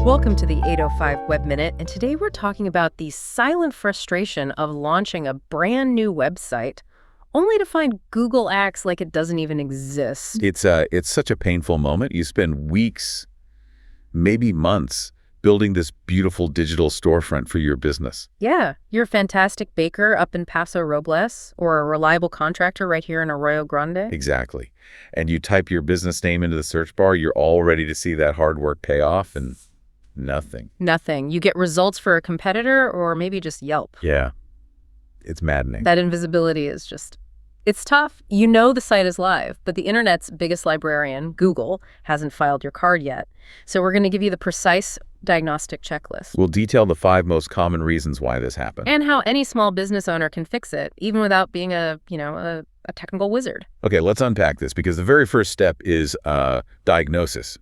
Welcome to the 805 Web Minute, and today we're talking about the silent frustration of launching a brand new website only to find Google acts like it doesn't even exist. It's such a painful moment. You spend weeks, maybe months, building this beautiful digital storefront for your business. Yeah, you're a fantastic baker up in Paso Robles or a reliable contractor right here in Arroyo Grande. Exactly. And you type your business name into the search bar, you're all ready to see that hard work pay off, and nothing. Nothing. You get results for a competitor or maybe just Yelp. Yeah, it's maddening. That invisibility is just... It's tough. You know the site is live, but the internet's biggest librarian, Google, hasn't filed your card yet. So we're going to give you the precise diagnostic checklist. We'll detail the 5 most common reasons why this happened. And how any small business owner can fix it, even without being a technical wizard. Okay, let's unpack this, because the very first step is diagnosis.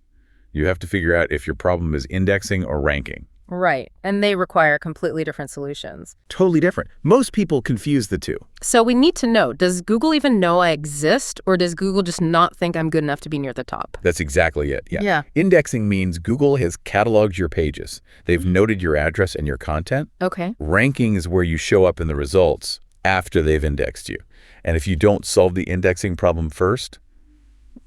You have to figure out if your problem is indexing or ranking. Right. And they require completely different solutions. Totally different. Most people confuse the two. So we need to know, does Google even know I exist, or does Google just not think I'm good enough to be near the top? That's exactly it. Yeah. Indexing means Google has cataloged your pages. They've noted your address and your content. Okay. Ranking is where you show up in the results after they've indexed you. And if you don't solve the indexing problem first,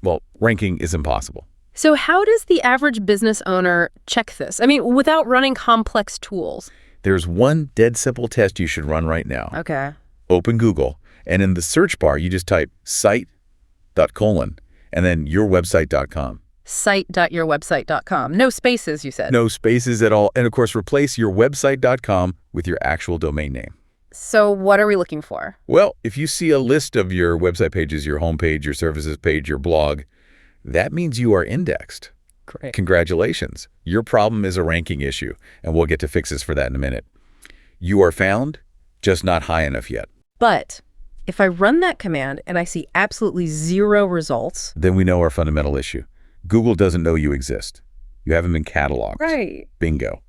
well, ranking is impossible. So how does the average business owner check this? I mean, without running complex tools. There's one dead simple test you should run right now. Okay. Open Google, and in the search bar, you just type site.colon and then yourwebsite.com. Site.yourwebsite.com. No spaces, you said. No spaces at all. And of course, replace yourwebsite.com with your actual domain name. So what are we looking for? Well, if you see a list of your website pages, your homepage, your services page, your blog, that means you are indexed. Great. Congratulations. Your problem is a ranking issue, and we'll get to fixes for that in a minute. You are found, just not high enough yet. But if I run that command and I see absolutely 0 results... Then we know our fundamental issue. Google doesn't know you exist. You haven't been cataloged. Right. Bingo.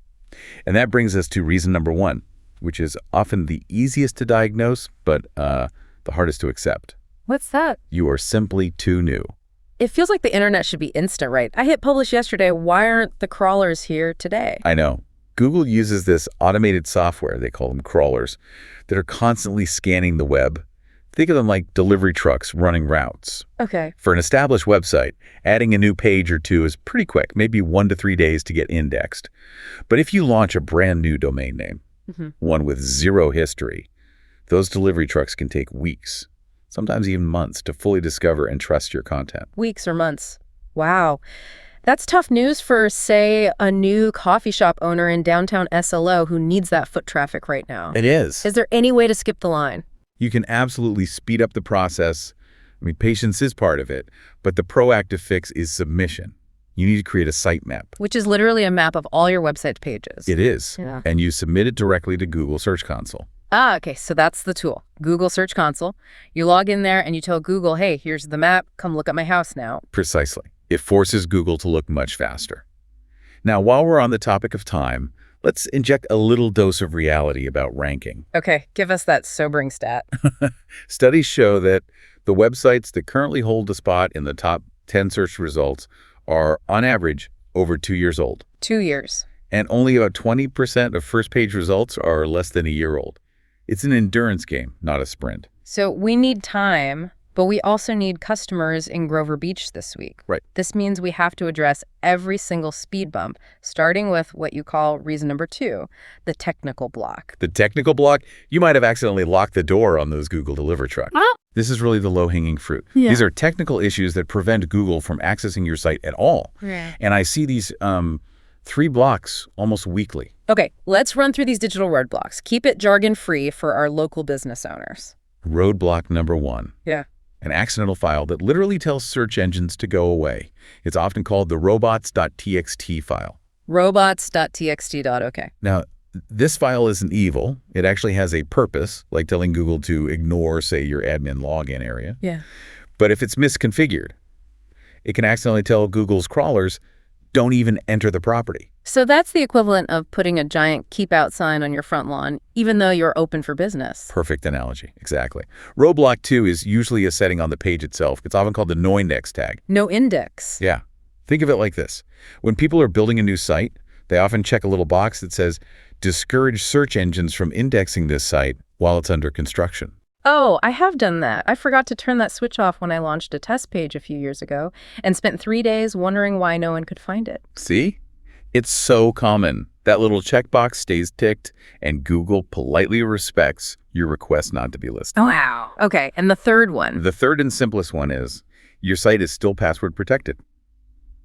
And that brings us to reason number 1, which is often the easiest to diagnose, but the hardest to accept. What's that? You are simply too new. It feels like the internet should be instant, right? I hit publish yesterday. Why aren't the crawlers here today? I know. Google uses this automated software, they call them crawlers, that are constantly scanning the web. Think of them like delivery trucks running routes. Okay. For an established website, adding a new page or 2 is pretty quick, maybe 1 to 3 days to get indexed. But if you launch a brand new domain name, one with 0 history, those delivery trucks can take weeks, sometimes even months, to fully discover and trust your content. Weeks or months. Wow. That's tough news for, say, a new coffee shop owner in downtown SLO who needs that foot traffic right now. It is. Is there any way to skip the line? You can absolutely speed up the process. I mean, patience is part of it, but the proactive fix is submission. You need to create a sitemap. Which is literally a map of all your website pages. It is. Yeah. And you submit it directly to Google Search Console. Ah, okay, so that's the tool, Google Search Console. You log in there and you tell Google, hey, here's the map, come look at my house now. Precisely. It forces Google to look much faster. Now, while we're on the topic of time, let's inject a little dose of reality about ranking. Okay, give us that sobering stat. Studies show that the websites that currently hold a spot in the top 10 search results are, on average, over 2 years old. 2 years. And only about 20% of first-page results are less than a year old. It's an endurance game, not a sprint. So we need time, but we also need customers in Grover Beach this week. Right. This means we have to address every single speed bump, starting with what you call reason number 2, the technical block. The technical block? You might have accidentally locked the door on those Google delivery trucks. Oh. This is really the low-hanging fruit. Yeah. These are technical issues that prevent Google from accessing your site at all. Yeah. And I see these 3 blocks almost weekly. Okay, let's run through these digital roadblocks. Keep it jargon-free for our local business owners. Roadblock number 1. Yeah. An accidental file that literally tells search engines to go away. It's often called the robots.txt file. Robots.txt. Okay. Now, this file isn't evil. It actually has a purpose, like telling Google to ignore, say, your admin login area. Yeah. But if it's misconfigured, it can accidentally tell Google's crawlers, don't even enter the property. So that's the equivalent of putting a giant keep out sign on your front lawn, even though you're open for business. Perfect analogy. Exactly. Roadblock 2 is usually a setting on the page itself. It's often called the no index tag. No index. Yeah. Think of it like this. When people are building a new site, They often check a little box that says, discourage search engines from indexing this site while it's under construction. Oh, I have done that. I forgot to turn that switch off when I launched a test page a few years ago and spent 3 days wondering why no one could find it. See? It's so common. That little checkbox stays ticked, and Google politely respects your request not to be listed. Oh, wow. Okay, and the third one. The third and simplest one is your site is still password protected,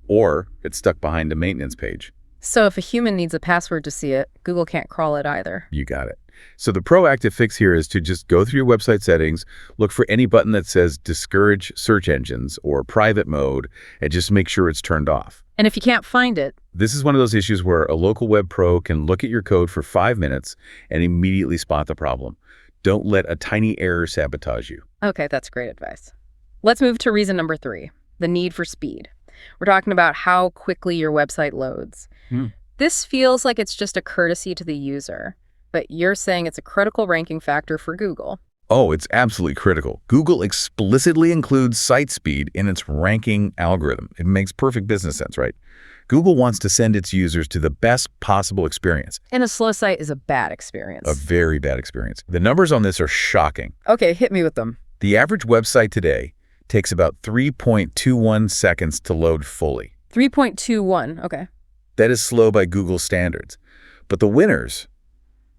or it's stuck behind a maintenance page. So if a human needs a password to see it, Google can't crawl it either. You got it. So the proactive fix here is to just go through your website settings, look for any button that says discourage search engines or private mode, and just make sure it's turned off. And if you can't find it, This is one of those issues where a local web pro can look at your code for 5 minutes and immediately spot the problem. Don't let a tiny error sabotage you. okay, that's great advice. Let's move to reason number 3, the need for speed. We're talking about how quickly your website loads. This feels like it's just a courtesy to the user, but you're saying it's a critical ranking factor for Google. Oh, it's absolutely critical. Google explicitly includes site speed in its ranking algorithm. It makes perfect business sense, right? Google wants to send its users to the best possible experience. And a slow site is a bad experience. A very bad experience. The numbers on this are shocking. Okay, hit me with them. The average website today takes about 3.21 seconds to load fully. 3.21, okay. That is slow by Google standards. But the winners,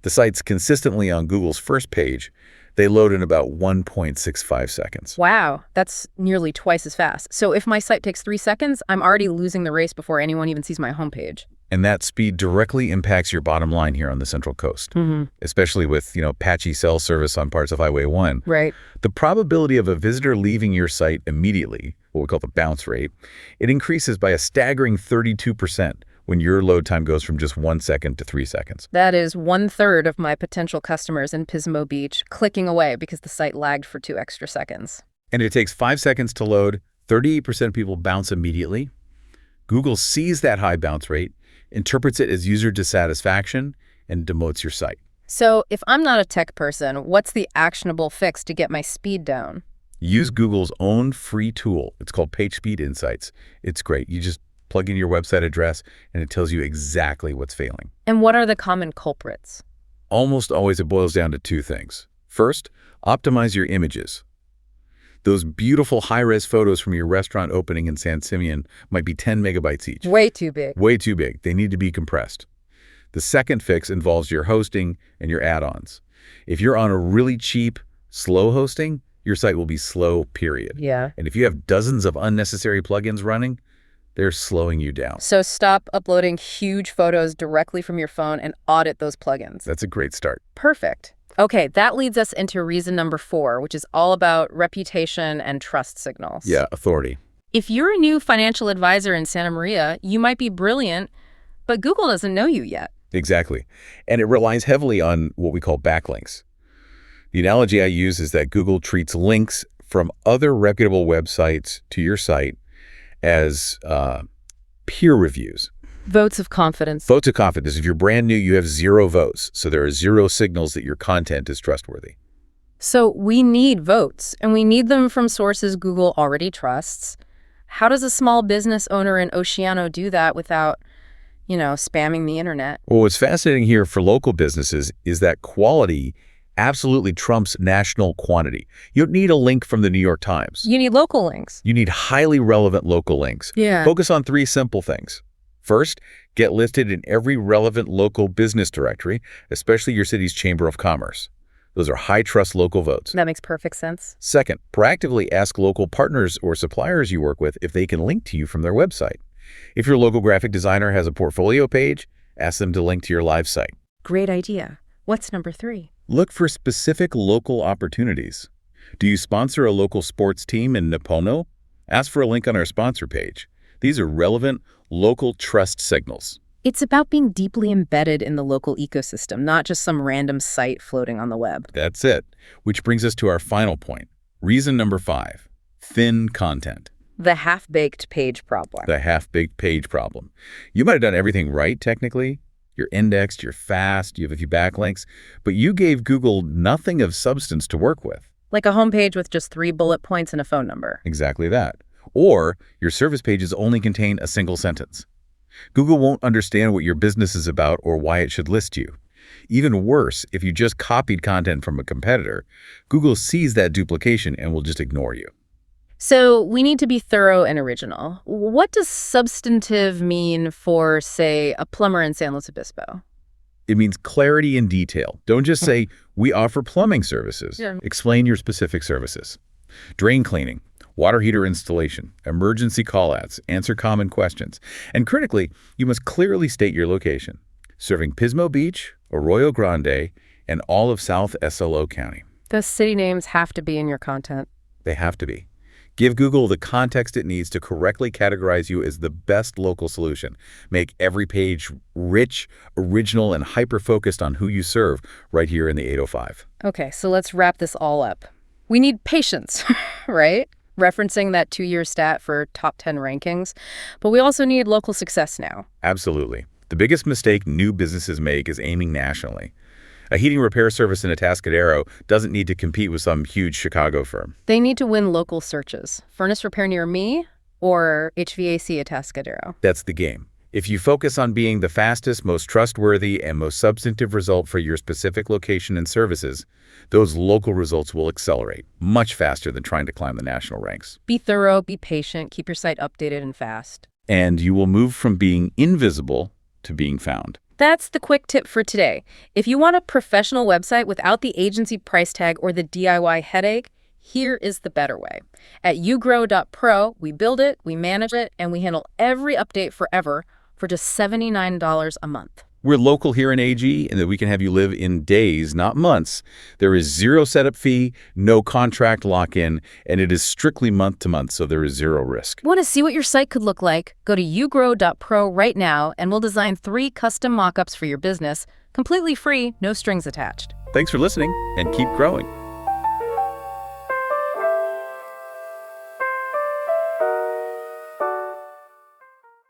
the sites consistently on Google's first page, they load in about 1.65 seconds. Wow, that's nearly twice as fast. So if my site takes 3 seconds, I'm already losing the race before anyone even sees my homepage. And that speed directly impacts your bottom line here on the Central Coast, especially with, patchy cell service on parts of Highway 1. Right. The probability of a visitor leaving your site immediately, what we call the bounce rate, it increases by a staggering 32% when your load time goes from just 1 second to 3 seconds. That is 1/3 of my potential customers in Pismo Beach clicking away because the site lagged for 2 extra seconds. And it takes 5 seconds to load. 38% of people bounce immediately. Google sees that high bounce rate, interprets it as user dissatisfaction, and demotes your site. So if I'm not a tech person, what's the actionable fix to get my speed down? Use Google's own free tool. It's called PageSpeed Insights. It's great. You just plug in your website address, and it tells you exactly what's failing. And what are the common culprits? Almost always it boils down to 2 things. First, optimize your images. Those beautiful high-res photos from your restaurant opening in San Simeon might be 10 megabytes each. Way too big. Way too big. They need to be compressed. The second fix involves your hosting and your add-ons. If you're on a really cheap, slow hosting, your site will be slow, period. Yeah. And if you have dozens of unnecessary plugins running, they're slowing you down. So stop uploading huge photos directly from your phone and audit those plugins. That's a great start. Perfect. Okay, that leads us into reason number 4, which is all about reputation and trust signals. Yeah, authority. If you're a new financial advisor in Santa Maria, you might be brilliant, but Google doesn't know you yet. Exactly. And it relies heavily on what we call backlinks. The analogy I use is that Google treats links from other reputable websites to your site as peer reviews. Votes of confidence. Votes of confidence. If you're brand new, you have 0 votes. So there are 0 signals that your content is trustworthy. So we need votes, and we need them from sources Google already trusts. How does a small business owner in Oceano do that without, spamming the internet? Well, what's fascinating here for local businesses is that quality absolutely trumps national quantity. You don't need a link from the New York Times. You need local links. You need highly relevant local links. Yeah. Focus on 3 simple things. First, get listed in every relevant local business directory, especially your city's Chamber of Commerce. Those are high-trust local votes. That makes perfect sense. Second, proactively ask local partners or suppliers you work with if they can link to you from their website. If your local graphic designer has a portfolio page, ask them to link to your live site. Great idea. What's number 3? Look for specific local opportunities. Do you sponsor a local sports team in Nipono? Ask for a link on our sponsor page. These are relevant, local trust signals. It's about being deeply embedded in the local ecosystem, not just some random site floating on the web. That's it. Which brings us to our final point. Reason number 5, thin content. The half-baked page problem. The half-baked page problem. You might have done everything right, technically. You're indexed, you're fast, you have a few backlinks, but you gave Google nothing of substance to work with. Like a homepage with just 3 bullet points and a phone number. Exactly that. Or your service pages only contain a single sentence. Google won't understand what your business is about or why it should list you. Even worse, if you just copied content from a competitor, Google sees that duplication and will just ignore you. So we need to be thorough and original. What does substantive mean for, say, a plumber in San Luis Obispo? It means clarity and detail. Don't just say, we offer plumbing services. Yeah. Explain your specific services. Drain cleaning, water heater installation, emergency call-outs, answer common questions. And critically, you must clearly state your location. Serving Pismo Beach, Arroyo Grande, and all of South SLO County. The city names have to be in your content. They have to be. Give Google the context it needs to correctly categorize you as the best local solution. Make every page rich, original, and hyper-focused on who you serve right here in the 805. Okay, so let's wrap this all up. We need patience, right? Referencing that 2-year stat for top 10 rankings. But we also need local success now. Absolutely. The biggest mistake new businesses make is aiming nationally. A heating repair service in Atascadero doesn't need to compete with some huge Chicago firm. They need to win local searches. Furnace repair near me or HVAC Atascadero. That's the game. If you focus on being the fastest, most trustworthy, and most substantive result for your specific location and services, those local results will accelerate much faster than trying to climb the national ranks. Be thorough, be patient, keep your site updated and fast. And you will move from being invisible to being found. That's the quick tip for today. If you want a professional website without the agency price tag or the DIY headache, here is the better way. At ugrow.pro, we build it, we manage it, and we handle every update forever for just $79 a month. We're local here in AG, and that we can have you live in days, not months. There is zero setup fee, no contract lock-in, and it is strictly month-to-month, so there is zero risk. Want to see what your site could look like? Go to ugrow.pro right now, and we'll design 3 custom mockups for your business, completely free, no strings attached. Thanks for listening, and keep growing.